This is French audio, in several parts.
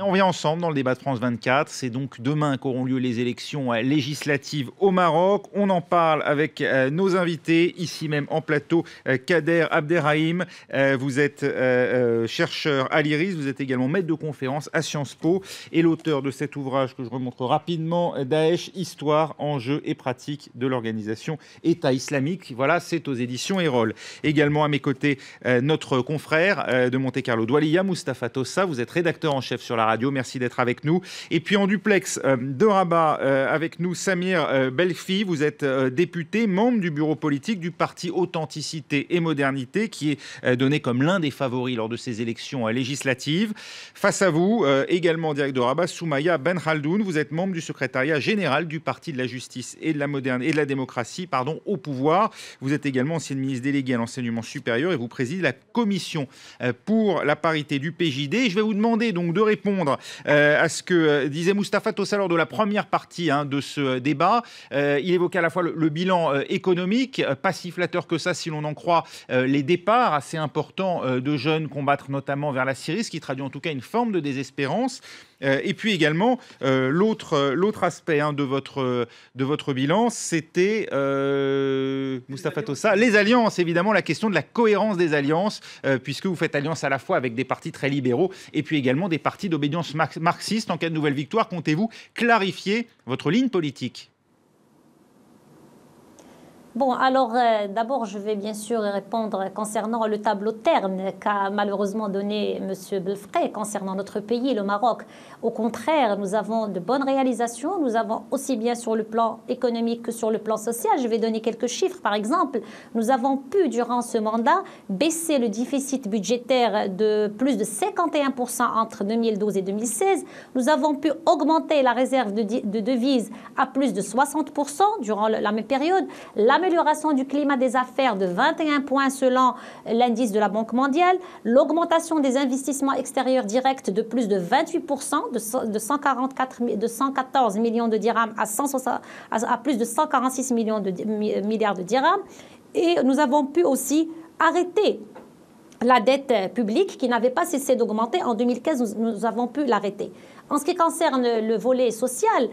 on vient ensemble dans le débat de France 24. C'est donc demain qu'auront lieu les élections législatives au Maroc. On en parle avec nos invités, ici même en plateau. Kader Abderrahim, vous êtes chercheur à l'IRIS, vous êtes également maître de conférence à Sciences Po et l'auteur de cet ouvrage que je remontre rapidement, Daesh, Histoire, enjeux et pratiques de l'organisation État islamique. Voilà, c'est aux éditions Erol. Également à mes côtés, notre confrère de Monte-Carlo Doualiya, Mustapha Tossa. Vous êtes rédacteur en chef sur la radio. Merci d'être avec nous. Et puis en duplex de Rabat, avec nous, Samir Belfi. Vous êtes député, membre du bureau politique du parti Authenticité et Modernité, qui est donné comme l'un des favoris lors de ces élections législatives. Face à vous, également en direct de Rabat, Soumaya Ben Khaldoun. Vous êtes membre du secrétariat général du Parti de la Justice et de la démocratie, au pouvoir. Vous êtes également ancienne ministre déléguée à l'enseignement supérieur et vous présidez la commission pour la parité du PJD. Et je vais vous demander donc de répondre à ce que disait Mustapha Tossa lors de la première partie de ce débat. Il évoquait à la fois le bilan économique, pas si flatteur que ça si l'on en croit les départs assez importants de jeunes combattre notamment vers la Syrie, ce qui traduit en tout cas une forme de désespérance. Et puis également, l'autre aspect de votre bilan, c'était, Mustapha Tossa, les alliances, évidemment, la question de la cohérence des alliances, puisque vous faites alliance à la fois avec des partis très libéraux et puis également des partis d'obédience marxiste. En cas de nouvelle victoire, comptez-vous clarifier votre ligne politique ? Bon, alors d'abord, je vais bien sûr répondre concernant le tableau terne qu'a malheureusement donné M. Belfré concernant notre pays, le Maroc. Au contraire, nous avons de bonnes réalisations. Nous avons aussi bien sur le plan économique que sur le plan social. Je vais donner quelques chiffres. Par exemple, nous avons pu, durant ce mandat, baisser le déficit budgétaire de plus de 51% entre 2012 et 2016. Nous avons pu augmenter la réserve de devises à plus de 60% durant la même période. L'amélioration du climat des affaires de 21 points selon l'indice de la Banque mondiale, l'augmentation des investissements extérieurs directs de plus de 28%, de 114 millions de dirhams à plus de 146 milliards de dirhams. Et nous avons pu aussi arrêter la dette publique qui n'avait pas cessé d'augmenter. En 2015, nous avons pu l'arrêter. En ce qui concerne le volet social,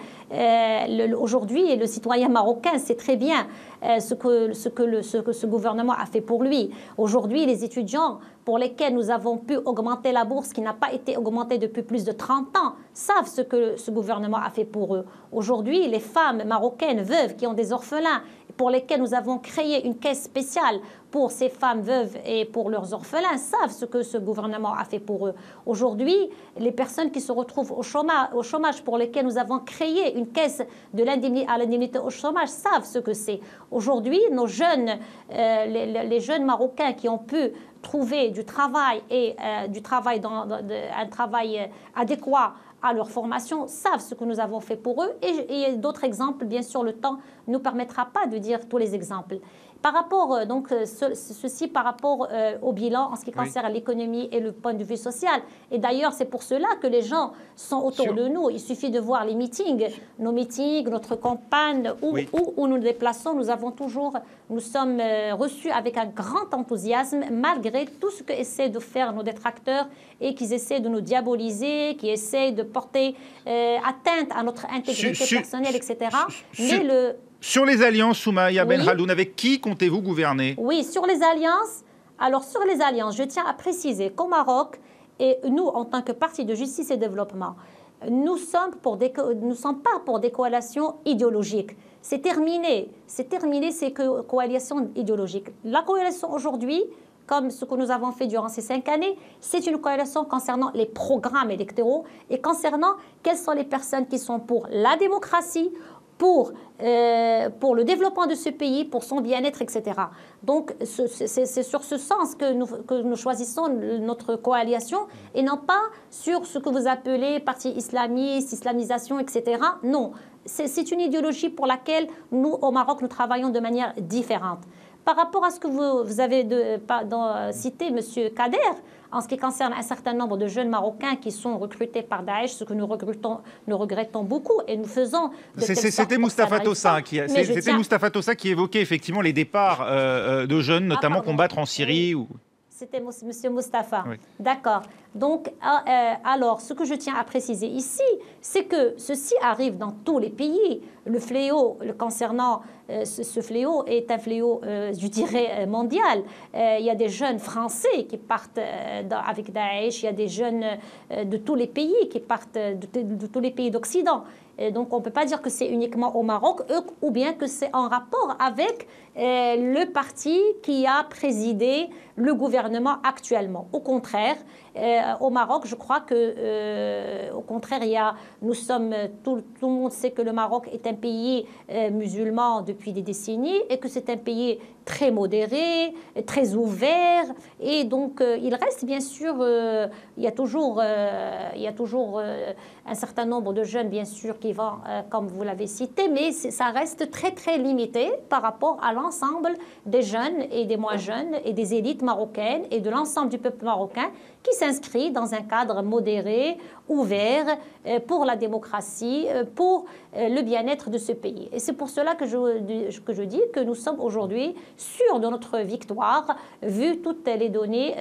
aujourd'hui, le citoyen marocain sait très bien ce que ce gouvernement a fait pour lui. Aujourd'hui, les étudiants pour lesquels nous avons pu augmenter la bourse, qui n'a pas été augmentée depuis plus de 30 ans, savent ce que ce gouvernement a fait pour eux. Aujourd'hui, les femmes marocaines veuves qui ont des orphelins, pour lesquels nous avons créé une caisse spéciale pour ces femmes veuves et pour leurs orphelins, savent ce que ce gouvernement a fait pour eux. Aujourd'hui, les personnes qui se retrouvent au chômage pour lesquelles nous avons créé une caisse de l'indemnité au chômage savent ce que c'est. Aujourd'hui, nos jeunes, les jeunes Marocains qui ont pu trouver du travail et un travail adéquat à leur formation, savent ce que nous avons fait pour eux. Et d'autres exemples, bien sûr, le temps ne nous permettra pas de dire tous les exemples. Par rapport, donc, ceci par rapport au bilan en ce qui concerne l'économie et le point de vue social. Et d'ailleurs, c'est pour cela que les gens sont autour de nous. Il suffit de voir les meetings, nos meetings, notre campagne, où nous nous déplaçons. Nous sommes reçus avec un grand enthousiasme, malgré tout ce qu'essaient de faire nos détracteurs et qu'ils essaient de nous diaboliser, qui essaient de porter atteinte à notre intégrité personnelle, etc. Mais Sur les alliances, Soumaya Ben Khaldoun, avec qui comptez-vous gouverner? Oui, sur les alliances. Alors, sur les alliances, je tiens à préciser qu'au Maroc, et nous, en tant que parti de justice et développement, nous ne sommes pas pour des coalitions idéologiques. C'est terminé ces coalitions idéologiques. La coalition aujourd'hui, comme ce que nous avons fait durant ces 5 années, c'est une coalition concernant les programmes électoraux et concernant quelles sont les personnes qui sont pour la démocratie, pour le développement de ce pays, pour son bien-être, etc. Donc, c'est sur ce sens que nous choisissons notre coalition et non pas sur ce que vous appelez parti islamiste, islamisation, etc. Non, c'est une idéologie pour laquelle nous, au Maroc, nous travaillons de manière différente. Par rapport à ce que vous avez cité, M. Kader, en ce qui concerne un certain nombre de jeunes Marocains qui sont recrutés par Daesh, ce que nous regrettons beaucoup et nous faisons... C'était Mustapha Tossa qui évoquait effectivement les départs de jeunes, notamment combattre en Syrie. C'était M. Mustapha. Oui. D'accord. Donc, alors, ce que je tiens à préciser ici, c'est que ceci arrive dans tous les pays. Le fléau concernant ce fléau est un fléau, je dirais, mondial. Il y a des jeunes Français qui partent avec Daesh, il y a des jeunes de tous les pays qui partent de tous les pays d'Occident. Donc, on ne peut pas dire que c'est uniquement au Maroc ou bien que c'est en rapport avec le parti qui a présidé le gouvernement actuellement. Au contraire, au Maroc, je crois que, au contraire, tout le monde sait que le Maroc est un pays musulman depuis des décennies et que c'est un pays très modéré, très ouvert. Et donc, il reste bien sûr, il y a toujours un certain nombre de jeunes, bien sûr, qui vont, comme vous l'avez cité, mais ça reste très, très limité par rapport à l'ensemble des jeunes et des moins jeunes et des élites marocaines et de l'ensemble du peuple marocain qui s'inscrit dans un cadre modéré, ouvert, pour la démocratie, pour le bien-être de ce pays. Et c'est pour cela que je dis que nous sommes aujourd'hui sûrs de notre victoire, vu toutes les données,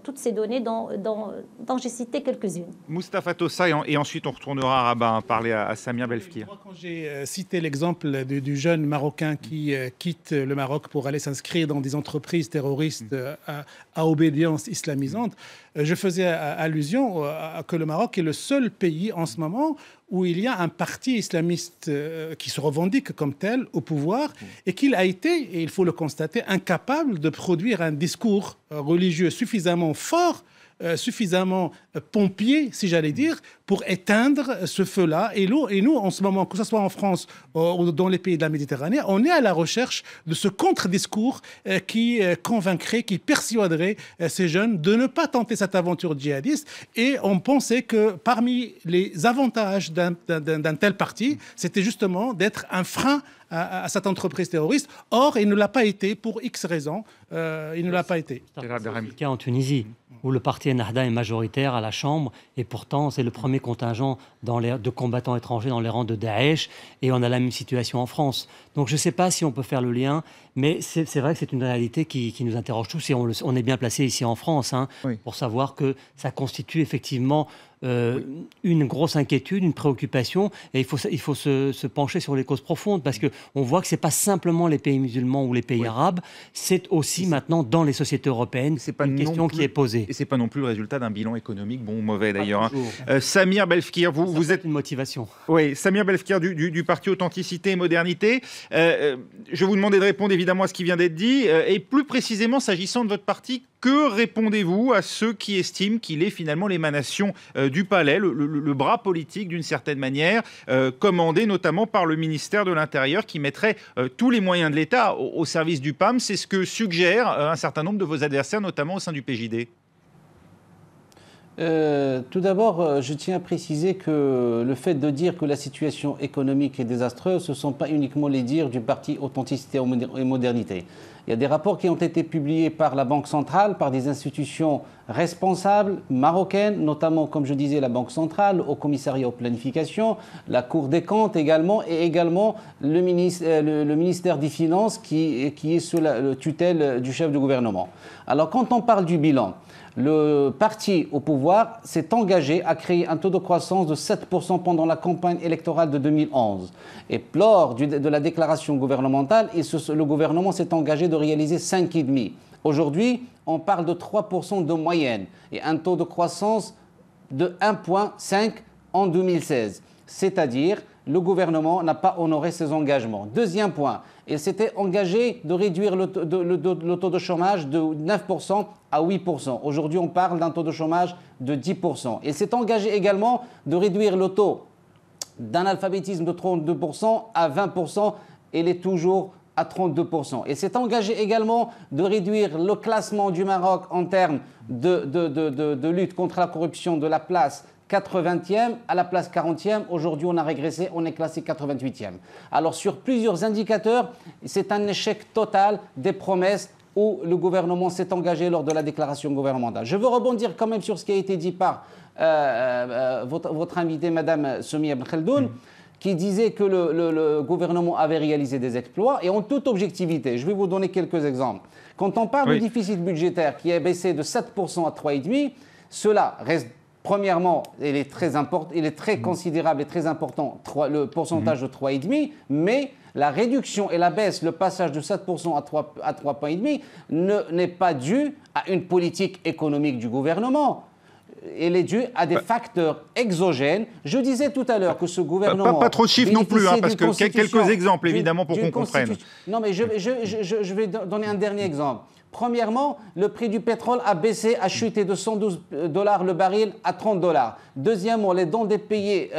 toutes ces données dont j'ai cité quelques-unes. Moustapha Tossa, et ensuite on retournera à Rabat, parler à Samir Belfkir. Moi, quand j'ai cité l'exemple du jeune Marocain qui quitte le Maroc pour aller s'inscrire dans des entreprises terroristes à obédience islamisante, je faisais allusion à que le Maroc est le seul pays en ce moment où il y a un parti islamiste qui se revendique comme tel au pouvoir et qu'il a été, et il faut le constater, incapable de produire un discours religieux suffisamment fort, suffisamment pompier, si j'allais dire, pour éteindre ce feu-là. Et nous, en ce moment, que ce soit en France ou dans les pays de la Méditerranée, on est à la recherche de ce contre-discours qui convaincrait, qui persuaderait ces jeunes de ne pas tenter cette aventure djihadiste. Et on pensait que parmi les avantages d'un tel parti, c'était justement d'être un frein à cette entreprise terroriste. Or, il ne l'a pas été pour X raisons. Il ne l'a pas été. C'est le cas en Tunisie, où le parti Ennahda est majoritaire à la Chambre, et pourtant c'est le premier contingent de combattants étrangers dans les rangs de Daesh, et on a la même situation en France. Donc je ne sais pas si on peut faire le lien, mais c'est vrai que c'est une réalité qui nous interroge tous, et on est bien placé ici en France pour savoir que ça constitue effectivement une grosse inquiétude, une préoccupation, et il faut se pencher sur les causes profondes, parce qu'on voit que ce n'est pas simplement les pays musulmans ou les pays arabes, c'est aussi maintenant dans les sociétés européennes une question qui est posée. Et ce n'est pas non plus le résultat d'un bilan économique bon ou mauvais d'ailleurs. Samir Belfkir, vous êtes une motivation. Oui, Samir Belfkir du parti Authenticité et Modernité. Je vais vous demander de répondre évidemment à ce qui vient d'être dit, et plus précisément s'agissant de votre parti, que répondez-vous à ceux qui estiment qu'il est finalement l'émanation du palais, le bras politique d'une certaine manière, commandé notamment par le ministère de l'Intérieur qui mettrait tous les moyens de l'État au service du PAM? C'est ce que suggèrent un certain nombre de vos adversaires, notamment au sein du PJD. Tout d'abord, je tiens à préciser que le fait de dire que la situation économique est désastreuse, ce ne sont pas uniquement les dires du parti Authenticité et Modernité. Il y a des rapports qui ont été publiés par la Banque centrale, par des institutions responsables marocaines, notamment, comme je disais, la Banque centrale, au commissariat aux planifications, la Cour des comptes également, et également le ministère des Finances qui est sous la tutelle du chef de gouvernement. Alors, quand on parle du bilan, le parti au pouvoir s'est engagé à créer un taux de croissance de 7% pendant la campagne électorale de 2011. Et lors de la déclaration gouvernementale, le gouvernement s'est engagé de réaliser 5,5%. Aujourd'hui, on parle de 3% de moyenne et un taux de croissance de 1,5% en 2016. C'est-à-dire, le gouvernement n'a pas honoré ses engagements. Deuxième point, il s'était engagé de réduire le taux de chômage de 9% à 8%. Aujourd'hui, on parle d'un taux de chômage de 10%. Il s'est engagé également de réduire le taux d'analphabétisme de 32% à 20%. Il est toujours à 32%. Il s'est engagé également de réduire le classement du Maroc en termes de lutte contre la corruption de la place 80e à la place 40e. Aujourd'hui, on a régressé, on est classé 88e. Alors, sur plusieurs indicateurs, c'est un échec total des promesses où le gouvernement s'est engagé lors de la déclaration gouvernementale. Je veux rebondir quand même sur ce qui a été dit par votre invitée, Madame Soumia Ben Khaldoun, qui disait que le gouvernement avait réalisé des exploits. Et en toute objectivité, je vais vous donner quelques exemples. Quand on parle du déficit budgétaire qui est baissé de 7% à 3,5%, Cela reste, premièrement, il est très considérable et très important, le pourcentage de 3,5, mais la réduction et la baisse, le passage de 7% à 3,5 n'est pas dû à une politique économique du gouvernement. Elle est due à des facteurs exogènes. Je disais tout à l'heure que ce gouvernement... Pas trop de chiffres non plus, parce que quelques exemples, évidemment, pour qu'on comprenne. Non, mais je vais donner un dernier exemple. Premièrement, le prix du pétrole a chuté de $112 le baril à $30. Deuxièmement, les dons des pays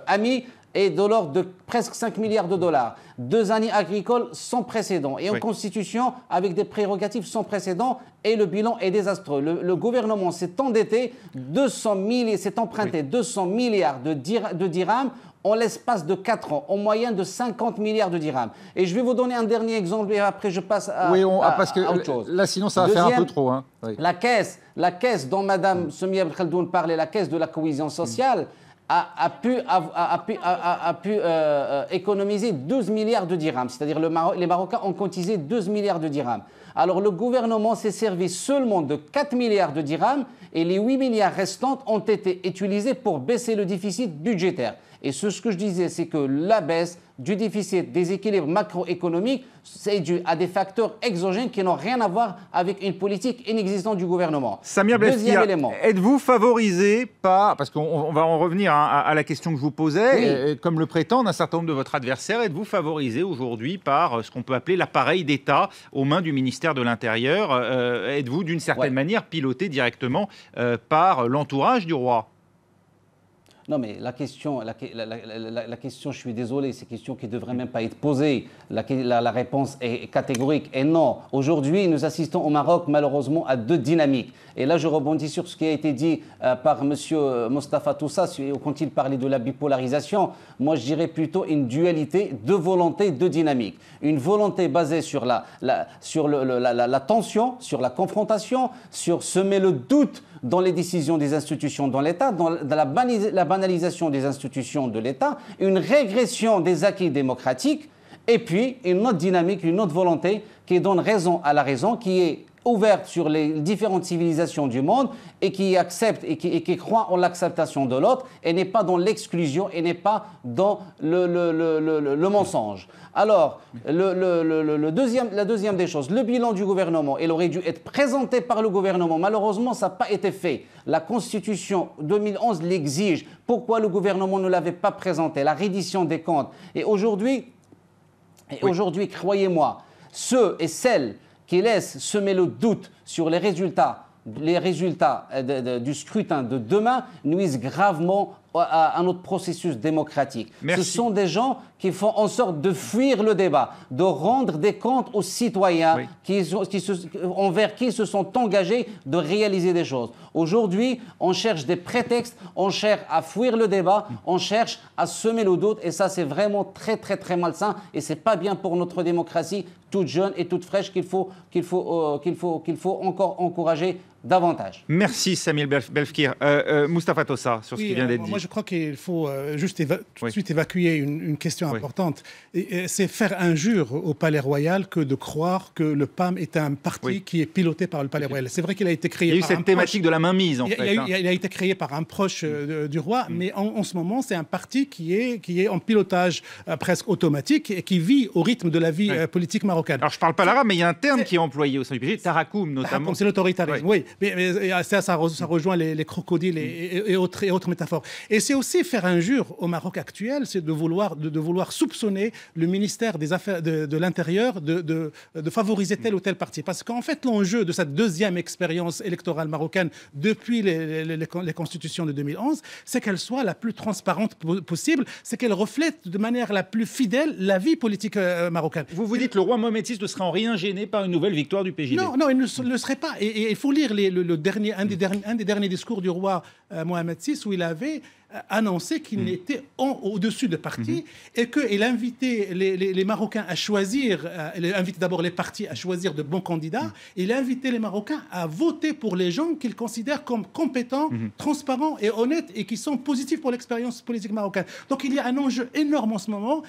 amis est de l'ordre de presque 5 milliards de dollars. 2 années agricoles sans précédent et une constitution avec des prérogatives sans précédent et le bilan est désastreux. Le gouvernement s'est endetté, s'est emprunté 200 milliards de dirhams en l'espace de 4 ans, en moyenne de 50 milliards de dirhams. Et je vais vous donner un dernier exemple et après je passe à autre chose. Là, sinon, ça va faire un peu trop. Hein. Oui. La caisse dont Mme Soumia El Khaldoun parlait, la caisse de la cohésion sociale, a pu économiser 12 milliards de dirhams. C'est-à-dire les Marocains ont cotisé 12 milliards de dirhams. Alors le gouvernement s'est servi seulement de 4 milliards de dirhams et les 8 milliards restants ont été utilisés pour baisser le déficit budgétaire. Et ce que je disais, c'est que la baisse du déficit, des équilibres macroéconomiques, c'est dû à des facteurs exogènes qui n'ont rien à voir avec une politique inexistante du gouvernement. Samir Deuxième élément. Êtes-vous favorisé par, parce qu'on va en revenir à la question que je vous posais, comme le prétendent un certain nombre de votre adversaire, êtes-vous favorisé aujourd'hui par ce qu'on peut appeler l'appareil d'État aux mains du ministère de l'Intérieur? Êtes-vous d'une certaine manière piloté directement par l'entourage du roi? Non, mais la question, je suis désolé, c'est une question qui ne devrait même pas être posée. La réponse est catégorique et non. Aujourd'hui, nous assistons au Maroc, malheureusement, à deux dynamiques. Et là, je rebondis sur ce qui a été dit par M. Mostafa Toussa quand il parlait de la bipolarisation. Moi, je dirais plutôt une dualité de volonté, de dynamique. Une volonté basée sur la tension, sur la confrontation, sur semer le doute dans les décisions des institutions dans l'État, dans la banalisation des institutions de l'État, une régression des acquis démocratiques, et puis une autre dynamique, une autre volonté qui donne raison à la raison, qui est ouverte sur les différentes civilisations du monde et qui accepte et qui croit en l'acceptation de l'autre et n'est pas dans l'exclusion et n'est pas dans le mensonge. Alors, la deuxième des choses, le bilan du gouvernement, il aurait dû être présenté par le gouvernement. Malheureusement, ça n'a pas été fait. La Constitution 2011 l'exige. Pourquoi le gouvernement ne l'avait pas présenté? La reddition des comptes. Et aujourd'hui, croyez-moi, ceux et celles qui laissent semer le doute sur les résultats du scrutin de demain nuisent gravement à notre processus démocratique. Merci. Ce sont des gens qui font en sorte de fuir le débat, de rendre des comptes aux citoyens envers qui se sont engagés de réaliser des choses. Aujourd'hui, on cherche des prétextes, on cherche à fuir le débat, on cherche à semer le doute et ça c'est vraiment très très très malsain et c'est pas bien pour notre démocratie toute jeune et toute fraîche qu'il faut encore encourager davantage. Merci Samir Belfkir. Moustapha Toussa, sur ce qui vient d'être dit. Moi, je crois qu'il faut juste tout de suite évacuer une question importante. C'est faire injure au Palais Royal que de croire que le PAM est un parti qui est piloté par le Palais Royal. C'est vrai qu'il a été créé par un proche. Il y a eu cette thématique de la mainmise, en fait. Il a été créé par un proche du roi, mais en ce moment, c'est un parti qui est en pilotage presque automatique et qui vit au rythme de la vie politique marocaine. Alors, je ne parle pas l'arabe, mais il y a un terme qui est employé au sein du PG, Tarakoum, notamment. C'est l'autoritarisme, oui. Mais ça rejoint les crocodiles et autres métaphores. Et c'est aussi faire injure au Maroc actuel, c'est de vouloir soupçonner le ministère des Affaires de l'Intérieur de favoriser tel ou tel parti. Parce qu'en fait, l'enjeu de cette deuxième expérience électorale marocaine depuis les constitutions de 2011, c'est qu'elle soit la plus transparente possible, c'est qu'elle reflète de manière la plus fidèle la vie politique marocaine. Vous dites que le roi Mohamed VI ne sera en rien gêné par une nouvelle victoire du PJD? Non, il ne le serait pas. Et il faut lire un des derniers discours du roi Mohamed VI où il avait annoncé qu'il était au-dessus de partis et qu'il invitait les Marocains à choisir, il invitait d'abord les partis à choisir de bons candidats, il invitait les Marocains à voter pour les gens qu'ils considèrent comme compétents, transparents et honnêtes et qui sont positifs pour l'expérience politique marocaine. Donc il y a un enjeu énorme en ce moment.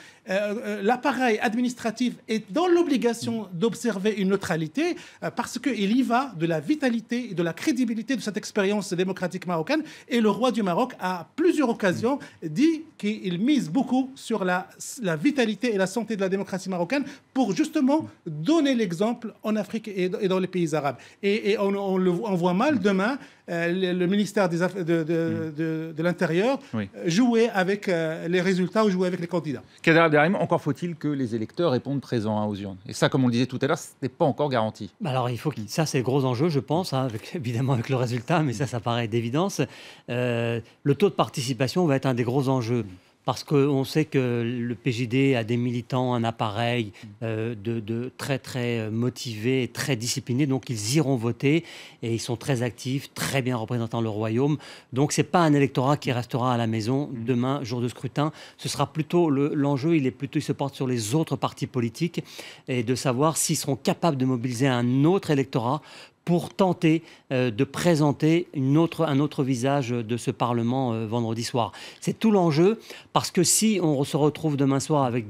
L'appareil administratif est dans l'obligation d'observer une neutralité parce qu'il y va de la vitalité et de la crédibilité de cette expérience démocratique marocaine. Et le roi du Maroc, à plusieurs occasions, dit qu'il mise beaucoup sur la vitalité et la santé de la démocratie marocaine pour justement donner l'exemple en Afrique et dans les pays arabes. Et on voit mal demain le ministère de l'Intérieur jouer avec les résultats ou jouer avec les candidats. Kader Abderrahim, encore faut-il que les électeurs répondent présents aux urnes. Et ça, comme on le disait tout à l'heure, ce n'est pas encore garanti. Alors, il faut que ça, c'est le gros enjeu, je pense, évidemment avec le résultat, mais ça paraît d'évidence. Le taux de participation va être un des gros enjeux. Parce qu'on sait que le PJD a des militants, un appareil de très très motivés, très disciplinés, donc ils iront voter et ils sont très actifs, très bien représentant le royaume. Donc c'est pas un électorat qui restera à la maison demain, jour de scrutin. Ce sera plutôt l'enjeu, il se porte sur les autres partis politiques et de savoir s'ils seront capables de mobiliser un autre électorat pour tenter de présenter un autre visage de ce Parlement vendredi soir. C'est tout l'enjeu, parce que si on se retrouve demain soir avec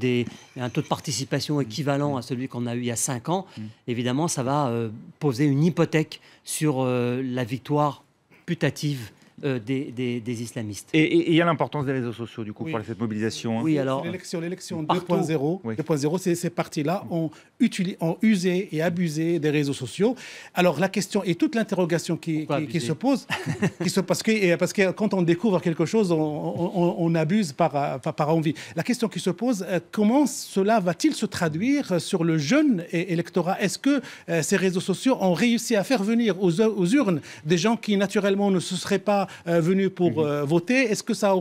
un taux de participation équivalent à celui qu'on a eu il y a 5 ans, évidemment, ça va poser une hypothèque sur la victoire putative des islamistes. Et il y a l'importance des réseaux sociaux, du coup, pour cette mobilisation. Oui, alors... L'élection 2.0, ces partis-là ont usé et abusé des réseaux sociaux. Alors, la question et toute l'interrogation qui se pose, parce que quand on découvre quelque chose, on abuse par envie. La question qui se pose, comment cela va-t-il se traduire sur le jeune électorat? Est-ce que ces réseaux sociaux ont réussi à faire venir aux urnes des gens qui, naturellement, ne se seraient pas venus pour voter? Est-ce que ça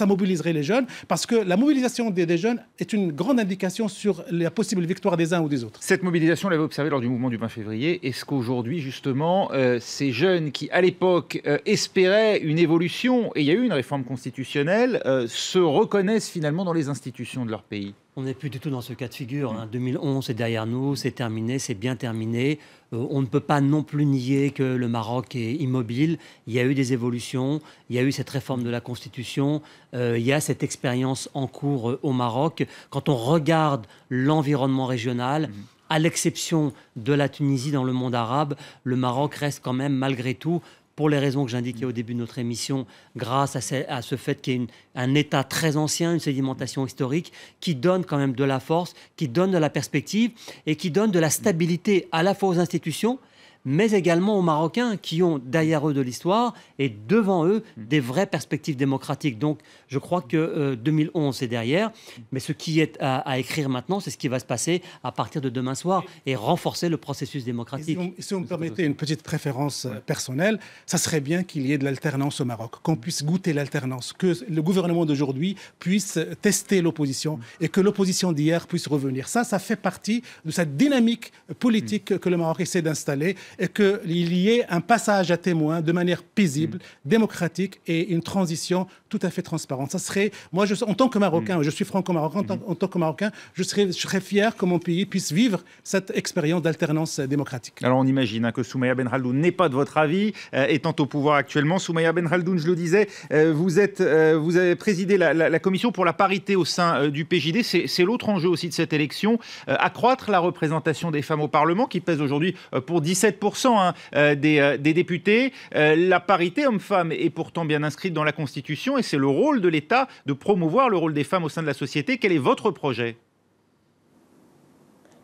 mobiliserait les jeunes? Parce que la mobilisation des jeunes est une grande indication sur la possible victoire des uns ou des autres. Cette mobilisation, on l'avait observée lors du mouvement du 20 février. Est-ce qu'aujourd'hui, justement, ces jeunes qui, à l'époque, espéraient une évolution, et il y a eu une réforme constitutionnelle, se reconnaissent finalement dans les institutions de leur pays? On n'est plus du tout dans ce cas de figure. 2011, c'est derrière nous, c'est terminé, c'est bien terminé. On ne peut pas non plus nier que le Maroc est immobile. Il y a eu des évolutions, il y a eu cette réforme de la Constitution, il y a cette expérience en cours au Maroc. Quand on regarde l'environnement régional, à l'exception de la Tunisie dans le monde arabe, le Maroc reste quand même, malgré tout, pour les raisons que j'indiquais au début de notre émission, grâce à ce fait qu'il y ait un État très ancien, une sédimentation historique, qui donne quand même de la force, qui donne de la perspective et qui donne de la stabilité à la fois aux institutions, mais également aux Marocains qui ont derrière eux de l'histoire et devant eux des vraies perspectives démocratiques. Donc je crois que 2011 c'est derrière, mais ce qui est à écrire maintenant, c'est ce qui va se passer à partir de demain soir et renforcer le processus démocratique. Si vous me permettez une petite préférence personnelle, ça serait bien qu'il y ait de l'alternance au Maroc, qu'on puisse goûter l'alternance, que le gouvernement d'aujourd'hui puisse tester l'opposition et que l'opposition d'hier puisse revenir. Ça fait partie de cette dynamique politique que le Maroc essaie d'installer, et qu'il y ait un passage à témoin de manière paisible, démocratique et une transition tout à fait transparente. Ça serait, moi, en tant que Marocain, je suis franco-marocain, en tant que Marocain, je serais fier que mon pays puisse vivre cette expérience d'alternance démocratique. Alors on imagine que Soumaïa Ben Khaldoun n'est pas de votre avis, étant au pouvoir actuellement. Soumaïa Ben Khaldoun, je le disais, vous avez présidé la commission pour la parité au sein du PJD. C'est l'autre enjeu aussi de cette élection, accroître la représentation des femmes au Parlement, qui pèse aujourd'hui pour 17% des députés. La parité homme-femme est pourtant bien inscrite dans la Constitution et c'est le rôle de l'État de promouvoir le rôle des femmes au sein de la société. Quel est votre projet ?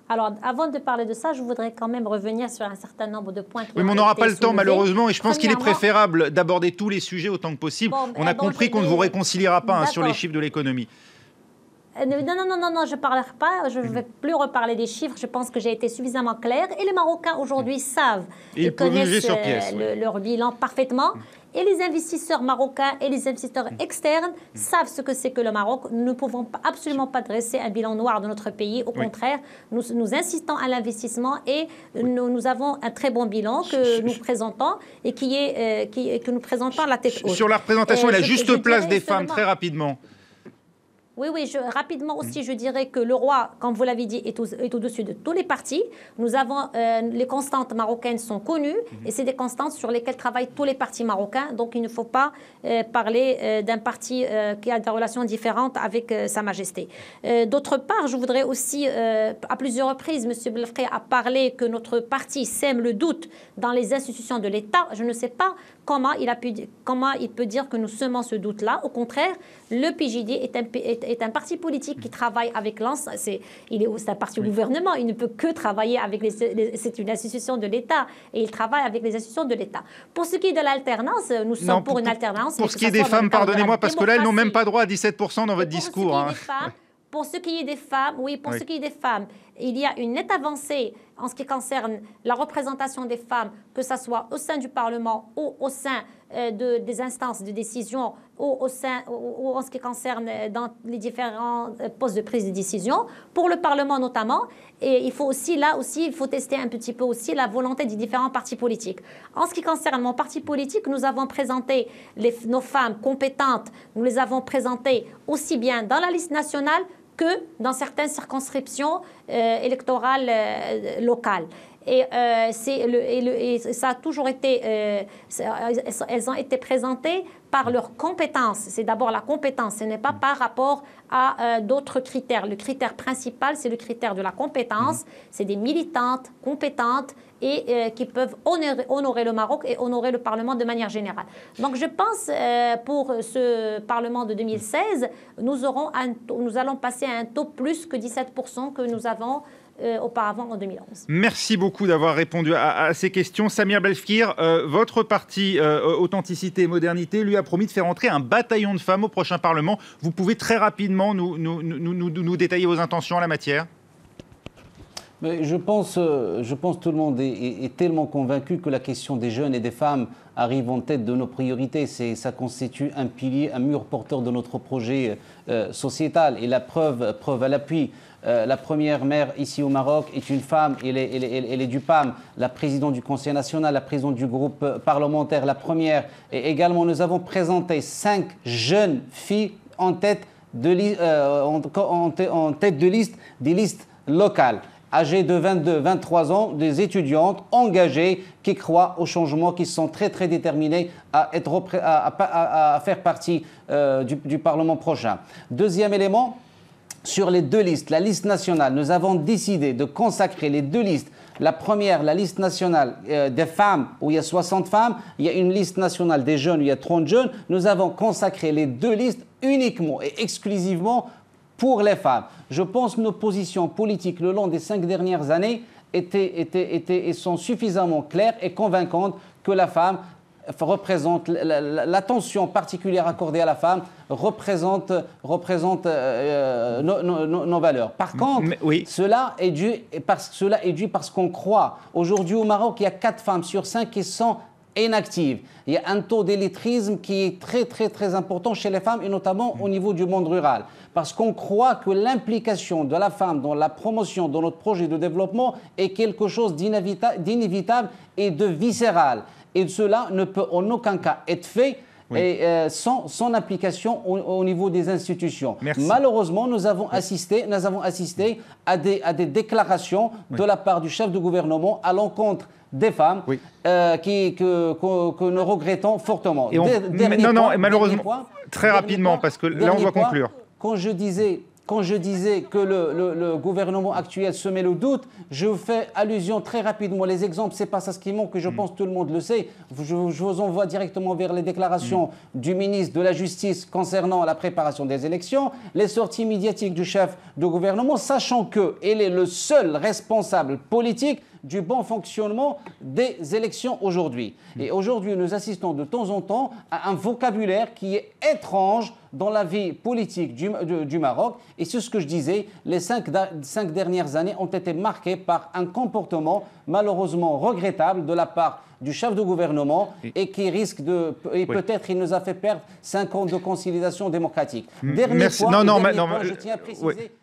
Alors, avant de parler de ça, je voudrais quand même revenir sur un certain nombre de points. Oui, mais on n'aura pas le temps, malheureusement, et je pense qu'il est préférable d'aborder tous les sujets autant que possible. On a compris qu'on ne vous réconciliera pas sur les chiffres de l'économie. Non, je ne parlerai pas, je ne vais plus reparler des chiffres, je pense que j'ai été suffisamment claire. Et les Marocains aujourd'hui savent, ils connaissent leur bilan parfaitement. Et les investisseurs marocains et les investisseurs externes savent ce que c'est que le Maroc. Nous ne pouvons absolument pas dresser un bilan noir de notre pays. Au contraire, nous insistons à l'investissement et nous avons un très bon bilan que nous présentons et que nous présentons à la tête haute. Sur la représentation et la juste place des femmes, très rapidement. Oui, rapidement aussi, je dirais que le roi, comme vous l'avez dit, est au-dessus de tous les partis. Nous avons, les constantes marocaines sont connues et c'est des constantes sur lesquelles travaillent tous les partis marocains. Donc, il ne faut pas parler d'un parti qui a des relations différentes avec Sa Majesté. D'autre part, je voudrais aussi, à plusieurs reprises, M. Belfré a parlé que notre parti sème le doute dans les institutions de l'État. Je ne sais pas comment il peut dire que nous semons ce doute-là. Au contraire, le PJD est un parti politique qui travaille avec l'ensemble. C'est un parti au gouvernement. Il ne peut que travailler avec c'est une institution de l'État et il travaille avec les institutions de l'État. Pour ce qui est de l'alternance, nous sommes pour une alternance. Pour ce qui est des femmes, pardonnez-moi, parce que là, elles n'ont même pas droit à 17% dans votre discours. Pour ce qui est des femmes, ce qui est des femmes, il y a une nette avancée en ce qui concerne la représentation des femmes, que ce soit au sein du Parlement ou au sein des instances de décision ou en ce qui concerne dans les différents postes de prise de décision, pour le Parlement notamment. Et il faut aussi, il faut tester un petit peu aussi la volonté des différents partis politiques. En ce qui concerne mon parti politique, nous avons présenté nos femmes compétentes, nous les avons présentées aussi bien dans la liste nationale que dans certaines circonscriptions électorales locales. Et ça a toujours été, elles ont été présentées par leurs compétences. C'est d'abord la compétence, ce n'est pas par rapport à d'autres critères. Le critère principal, c'est le critère de la compétence. C'est des militantes compétentes et qui peuvent honorer le Maroc et honorer le Parlement de manière générale. Donc je pense, pour ce Parlement de 2016, nous allons passer à un taux plus que 17% que nous avons auparavant en 2011. Merci beaucoup d'avoir répondu à ces questions. Samir Belfkir, votre parti Authenticité et Modernité lui a promis de faire entrer un bataillon de femmes au prochain Parlement. Vous pouvez très rapidement nous détailler vos intentions en la matière ? Mais je pense que tout le monde est tellement convaincu que la question des jeunes et des femmes arrive en tête de nos priorités. Ça constitue un pilier, un mur porteur de notre projet sociétal. Et la preuve à l'appui, la première maire ici au Maroc est une femme, elle est du PAM, la présidente du Conseil national, la présidente du groupe parlementaire, la première. Et également, nous avons présenté 5 jeunes filles en tête de liste des listes locales, âgées de 22-23 ans, des étudiantes engagées qui croient au changement, qui sont très très déterminées à faire partie du Parlement prochain. Deuxième élément, sur les 2 listes, la liste nationale, nous avons décidé de consacrer les 2 listes. La première, la liste nationale des femmes, où il y a 60 femmes. Il y a une liste nationale des jeunes, où il y a 30 jeunes. Nous avons consacré les 2 listes uniquement et exclusivement pour les femmes. Je pense que nos positions politiques le long des 5 dernières années sont suffisamment claires et convaincantes que la femme représente, l'attention particulière accordée à la femme représente nos valeurs. Par contre, cela est dû parce qu'on croit. Aujourd'hui au Maroc, il y a 4 femmes sur 5 qui sont inactives. Il y a un taux d'illettrisme qui est très très très important chez les femmes et notamment au niveau du monde rural. Parce qu'on croit que l'implication de la femme dans la promotion de notre projet de développement est quelque chose d'inévitable et de viscéral. Et cela ne peut en aucun cas être fait sans application au niveau des institutions. Merci. Malheureusement, nous avons assisté à des déclarations de la part du chef de gouvernement à l'encontre des femmes que nous regrettons fortement. Malheureusement, très rapidement, parce que là, on doit conclure. Quand je disais que le gouvernement actuel semait le doute, je vous fais allusion très rapidement. Les exemples, c'est pas ça ce qui manque, que je pense que tout le monde le sait. Je vous envoie directement vers les déclarations du ministre de la Justice concernant la préparation des élections, les sorties médiatiques du chef de gouvernement, sachant qu'il est le seul responsable politique du bon fonctionnement des élections aujourd'hui. Et aujourd'hui, nous assistons de temps en temps à un vocabulaire qui est étrange dans la vie politique du Maroc. Et c'est ce que je disais, les cinq dernières années ont été marquées par un comportement malheureusement regrettable de la part du chef de gouvernement et qui risque de... Et peut-être il nous a fait perdre 5 ans de consolidation démocratique. Dernier point,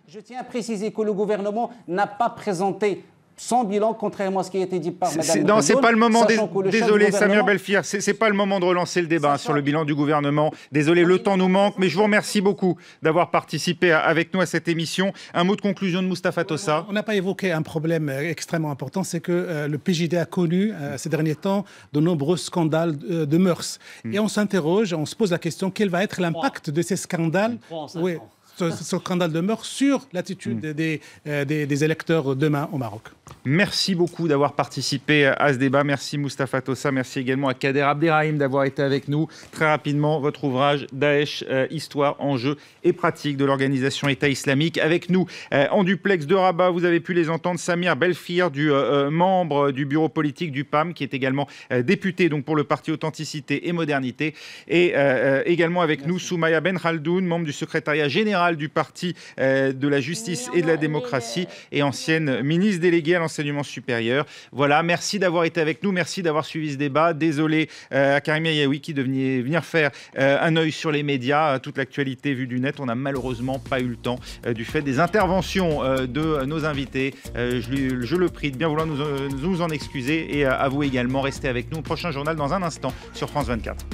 je tiens à préciser que le gouvernement n'a pas présenté sans bilan, contrairement à ce qui a été dit par Mme Non, c'est pas le moment. Désolé, Samir Belfir, Belfir, c'est pas le moment de relancer le débat sur le bilan du gouvernement. Désolé, le temps nous manque, mais je vous remercie beaucoup d'avoir participé avec nous à cette émission. Un mot de conclusion de Mustapha Tossa. On n'a pas évoqué un problème extrêmement important, c'est que le PJD a connu ces derniers temps de nombreux scandales de mœurs. Et on s'interroge, on se pose la question, quel va être l'impact de ces scandales ce scandale de mœurs sur l'attitude des électeurs demain au Maroc. Merci beaucoup d'avoir participé à ce débat. Merci Mustapha Tossa. Merci également à Kader Abderrahim d'avoir été avec nous. Très rapidement, votre ouvrage Daesh, Histoire, enjeux et pratiques de l'organisation État islamique. Avec nous, en duplex de Rabat, vous avez pu les entendre, Samir Belfir, membre du bureau politique du PAM, qui est également député donc, pour le parti Authenticité et Modernité. Et également avec nous, Soumaya Ben Khaldoun, membre du secrétariat général du parti de la justice et de la démocratie et ancienne ministre déléguée à l'enseignement supérieur. Voilà, merci d'avoir été avec nous, merci d'avoir suivi ce débat. Désolé à Karima Yaoui qui devait venir faire un œil sur les médias, toute l'actualité vue du net. On n'a malheureusement pas eu le temps du fait des interventions de nos invités. Je le prie de bien vouloir nous en excuser et à vous également. Restez avec nous. Prochain journal dans un instant sur France 24.